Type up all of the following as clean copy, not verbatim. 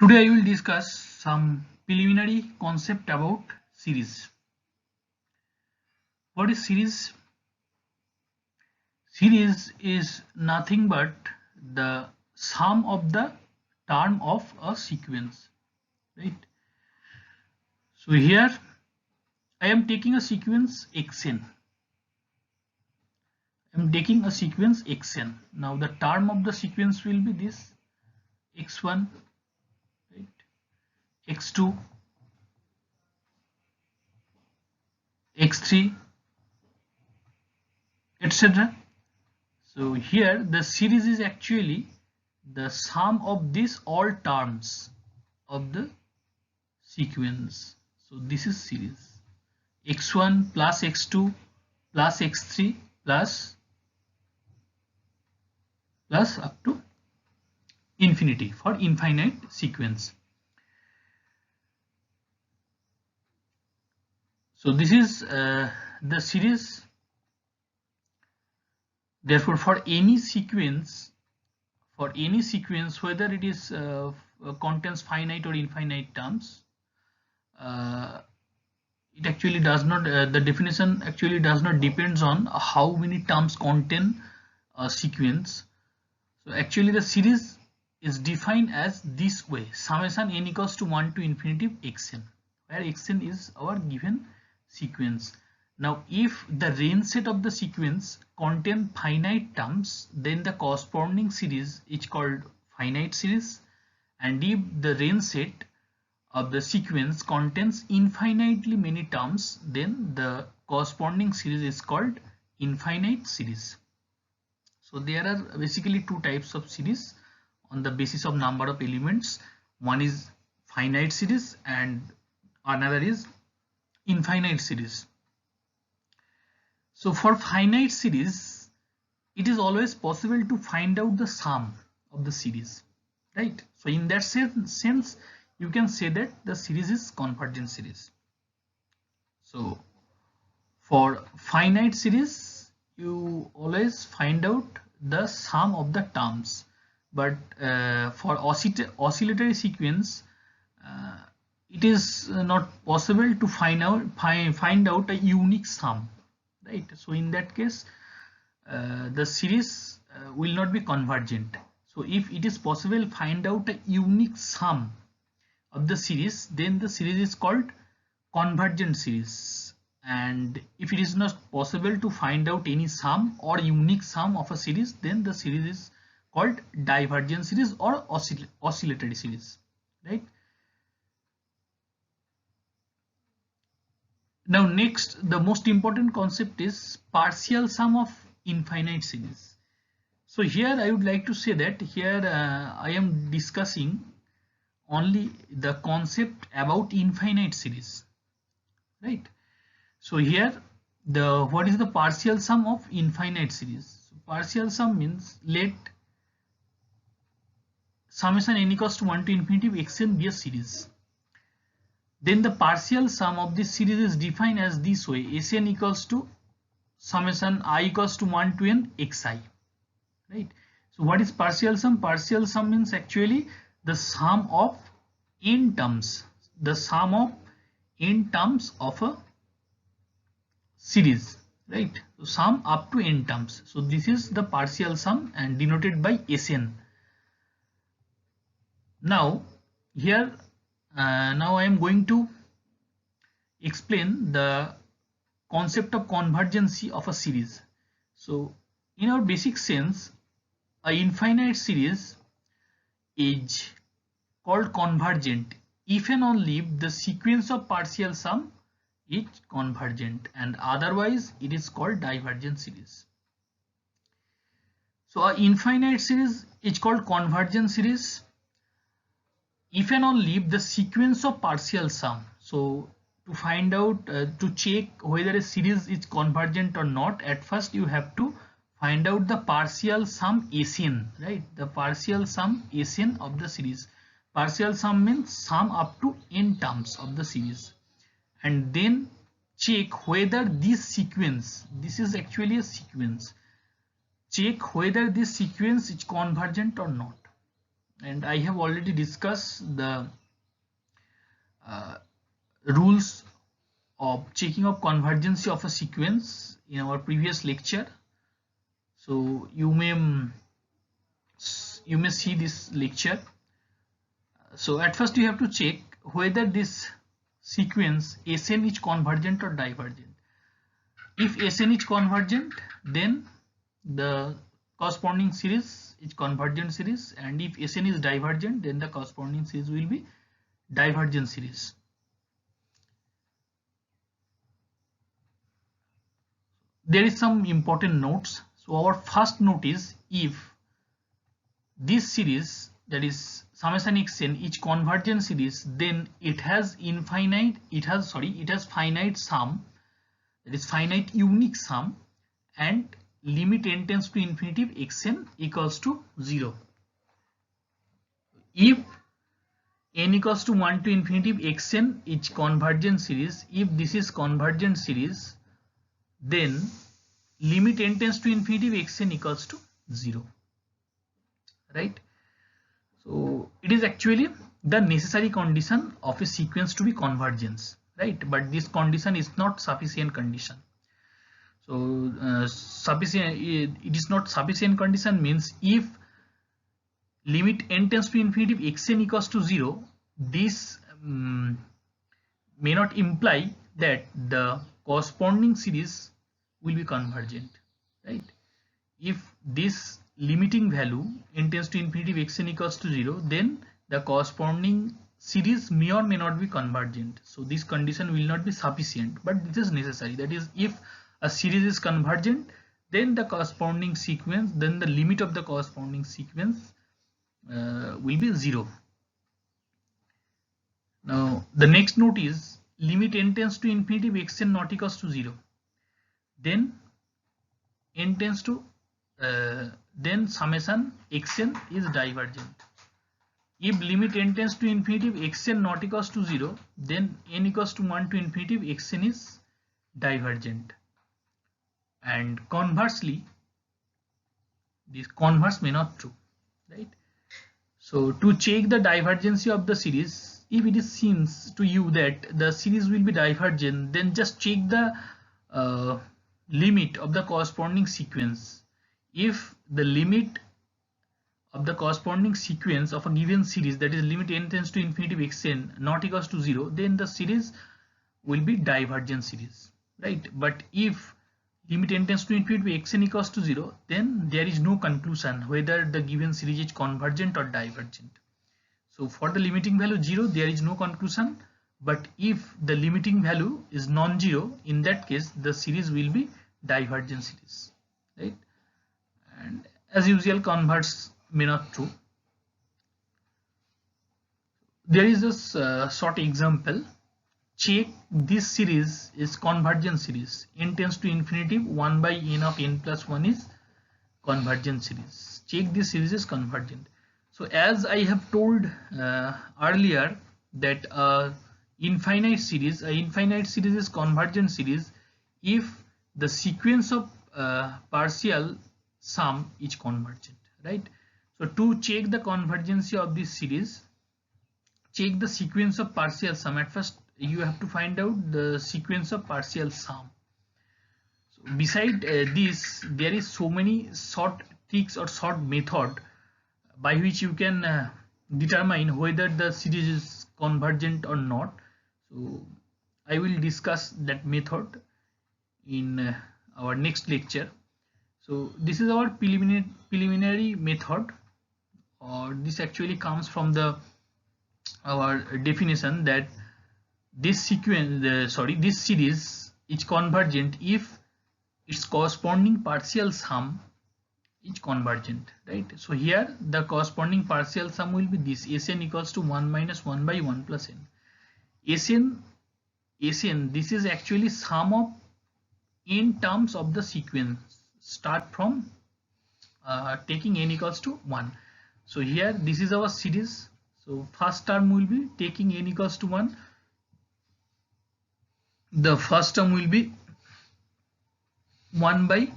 Today I will discuss some preliminary concept about series. What is series? Series is nothing but the sum of the term of a sequence, right? So here I am taking a sequence xn. I am taking a sequence xn. Now the term of the sequence will be this x1, right? x2, x3, etc. So here the series is actually the sum of these all terms of the sequence. So this is series x1 plus x2 plus x3 plus up to infinity for infinite sequence. So this is the series. Therefore for any sequence whether it is contains finite or infinite terms, it actually does not the definition actually does not depends on how many terms contain a sequence. So actually the series is defined as this way: summation n equals to 1 to infinity xn, where xn is our given sequence. Now if the range set of the sequence contain finite terms, then the corresponding series is called finite series, and if the range set of the sequence contains infinitely many terms, then the corresponding series is called infinite series. So there are basically two types of series on the basis of number of elements. One is finite series and another is infinite series. So for finite series, it is always possible to find out the sum of the series, right? So in that sense, you can say that the series is convergent series. So for finite series, you always find out the sum of the terms, but for oscillatory sequence, it is not possible to find out a unique sum, right? So in that case, the series will not be convergent. So if it is possible find out a unique sum of the series, then the series is called convergent series. And if it is not possible to find out any sum or unique sum of a series, then the series is called divergent series or oscillatory series, right? Now next, the most important concept is partial sum of infinite series. So here I would like to say that here I am discussing only the concept about infinite series, right? So here what is the partial sum of infinite series? So partial sum means let summation n equals to 1 to infinity xn be a series. Then the partial sum of this series is defined as this way: Sn equals to summation I equals to 1 to n xi, right? So what is partial sum? Partial sum means actually the sum of n terms, the sum of n terms of a series, right? So sum up to n terms. So this is the partial sum and denoted by Sn. Now here now I am going to explain the concept of convergency of a series. So in our basic sense, a infinite series is called convergent if and only if the sequence of partial sum is convergent, and otherwise it is called divergent series. So a infinite series is called convergent series if and only if the sequence of partial sum. So to find out to check whether a series is convergent or not, at first you have to find out the partial sum Sn, right? The partial sum Sn of the series. Partial sum means sum up to n terms of the series, and then check whether this sequence, this is actually a sequence, check whether this sequence is convergent or not. and I have already discussed the rules of checking of convergency of a sequence in our previous lecture. So you may see this lecture. So at first you have to check whether this sequence Sn is convergent or divergent. If Sn is convergent, then the corresponding series is convergent series, and if Sn is divergent, then the corresponding series will be divergent series. There is some important notes. So our first note is, if this series, that is summation xn, is convergent series, then it has finite sum, that is finite unique sum, and limit n tends to infinity xn equals to 0. If n equals to 1 to infinity xn is convergent series, if this is convergent series, then limit n tends to infinity xn equals to 0, right? So it is actually the necessary condition of a sequence to be convergence, right? But this condition is not sufficient condition. So it is not sufficient condition means if limit n tends to infinity xn equals to 0, this may not imply that the corresponding series will be convergent, right? If this limiting value n tends to infinity xn equals to 0, then the corresponding series may or may not be convergent. So this condition will not be sufficient, but this is necessary. That is, if a series is convergent, then the corresponding sequence, then the limit of the corresponding sequence will be 0. Now the next note is, limit n tends to infinity xn not equals to 0, then n tends to then summation xn is divergent. If limit n tends to infinity xn not equals to 0, then n equals to 1 to infinity xn is divergent. And conversely, this converse may not true, right? So to check the divergency of the series, if it seems to you that the series will be divergent, then just check the limit of the corresponding sequence. If the limit of the corresponding sequence of a given series, that is limit n tends to infinity xn not equals to 0, then the series will be divergent series, right? But if limit n tends to infinity xn equals to 0, then there is no conclusion whether the given series is convergent or divergent. So for the limiting value 0, there is no conclusion, but if the limiting value is non-zero, in that case the series will be divergent series, right? And as usual, converse may not true. There is this short example. Check this series is convergent series. N tends to infinity 1 by n of n plus 1 is convergent series. Check this series is convergent. So as I have told earlier that infinite series is convergent series if the sequence of partial sum is convergent, right? So to check the convergency of this series, check the sequence of partial sum. At first you have to find out the sequence of partial sum. So beside this, there is so many short tricks or short method by which you can determine whether the series is convergent or not. So I will discuss that method in our next lecture. So this is our preliminary method, or this actually comes from our definition that this series is convergent if its corresponding partial sum is convergent, right? So here the corresponding partial sum will be this: Sn equals to 1 minus 1 by 1 plus n. Sn, this is actually sum of n terms of the sequence start from taking n equals to 1. So here this is our series. So first term will be taking n equals to 1. The first term will be 1 by,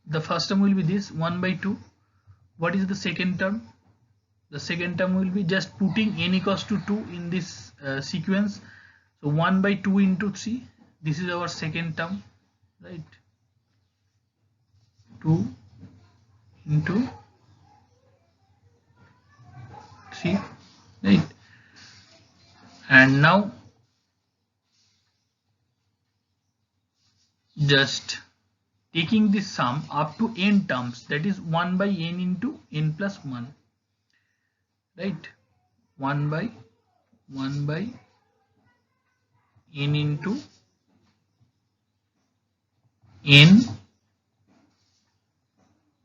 the first term will be this 1 by 2, What is the second term? The second term will be just putting n equals to 2 in this sequence. So 1 by 2 into 3. This is our second term, right? 2 into 3, right? And now just taking this sum up to n terms, that is 1 by n into n plus 1, right? 1 by n into n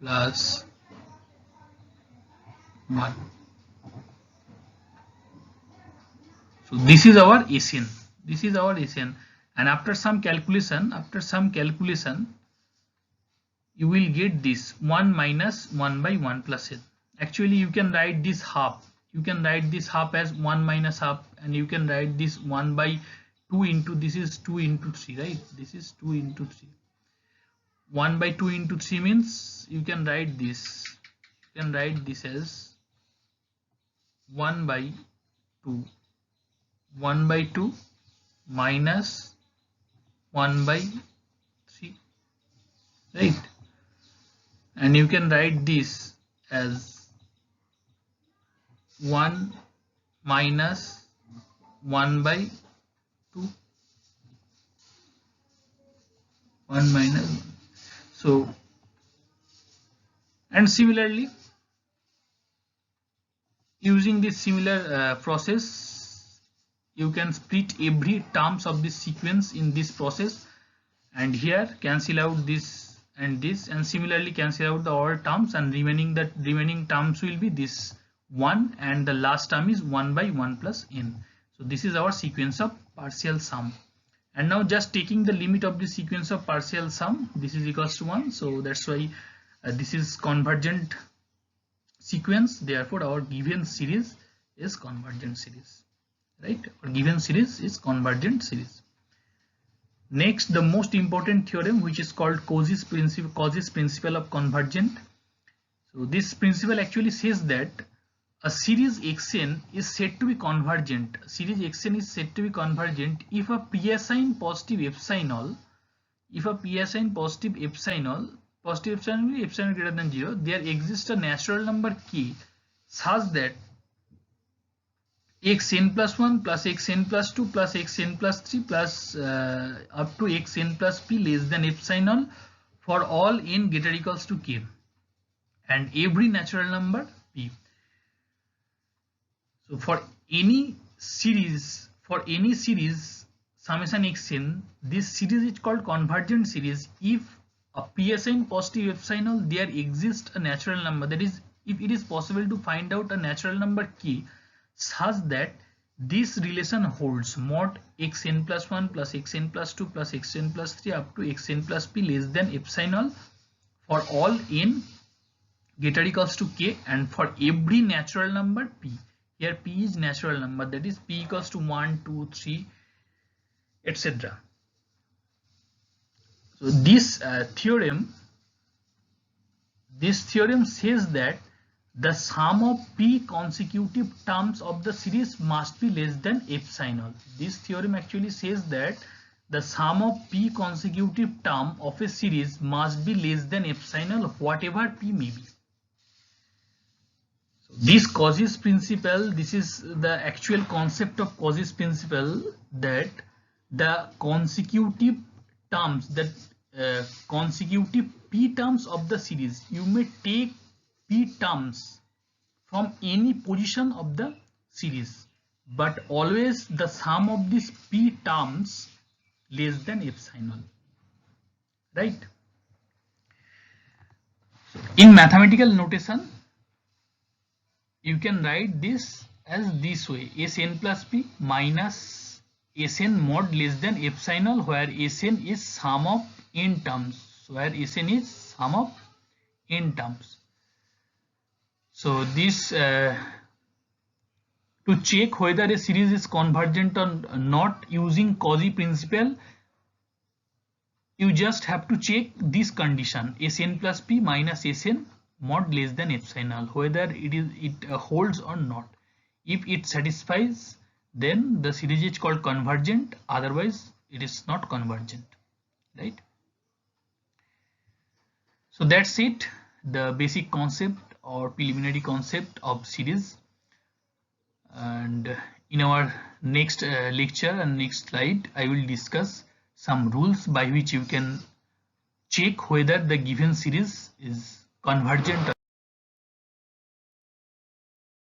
plus 1. So this is our Sn. This is our Sn, and after some calculation, you will get this 1 minus 1 by 1 plus n. Actually, you can write this half. You can write this half as 1 minus half, and you can write this 1 by 2 into, this is 2 into 3, right? This is 2 into 3. 1 by 2 into 3 means you can write this. You can write this as 1 by 2. 1 by 2 minus 1 by 3, right? And you can write this as 1 minus 1 by 2. 1 minus 1. So, and similarly, using this similar process, you can split every terms of this sequence in this process, and here cancel out this and this, and similarly cancel out the all terms, and remaining terms will be this 1, and the last term is 1 by 1 plus n. So this is our sequence of partial sum. And now just taking the limit of the sequence of partial sum, this is equals to 1. So that's why this is convergent sequence. Therefore our given series is convergent series, right? Our given series is convergent series. Next, the most important theorem, which is called Cauchy's principle of convergent. So this principle actually says that a series Xn is said to be convergent. Series Xn is said to be convergent if a p-assigned positive epsilon, positive epsilon greater than 0, there exists a natural number k such that xn plus 1 plus xn plus 2 plus xn plus 3 plus up to xn plus p less than epsilon for all n greater equals to k, and every natural number p. So for any series summation xn, this series is called convergent series if a p-assigned positive epsilon there exists a natural number, that is if it is possible to find out a natural number k such that this relation holds mod xn plus 1 plus xn plus 2 plus xn plus 3 up to xn plus p less than epsilon for all n greater equals to k, and for every natural number p. Here p is natural number, that is p equals to 1, 2, 3, etc. So this theorem says that the sum of p consecutive terms of the series must be less than epsilon. This theorem actually says that the sum of p consecutive term of a series must be less than epsilon, whatever p may be. This Cauchy's principle, this is the actual concept of Cauchy's principle, that the consecutive terms, that consecutive p terms of the series, you may take p terms from any position of the series, but always the sum of these p terms less than epsilon, right? In mathematical notation, you can write this as this way: Sn plus p minus Sn mod less than epsilon, where Sn is sum of n terms, So this to check whether a series is convergent or not using Cauchy principle, you just have to check this condition: Sn plus p minus Sn mod less than epsilon null, whether it holds or not. If it satisfies, then the series is called convergent, otherwise it is not convergent, right? So that's it, the basic concept or preliminary concept of series. And in our next lecture and next slide, I will discuss some rules by which you can check whether the given series is convergent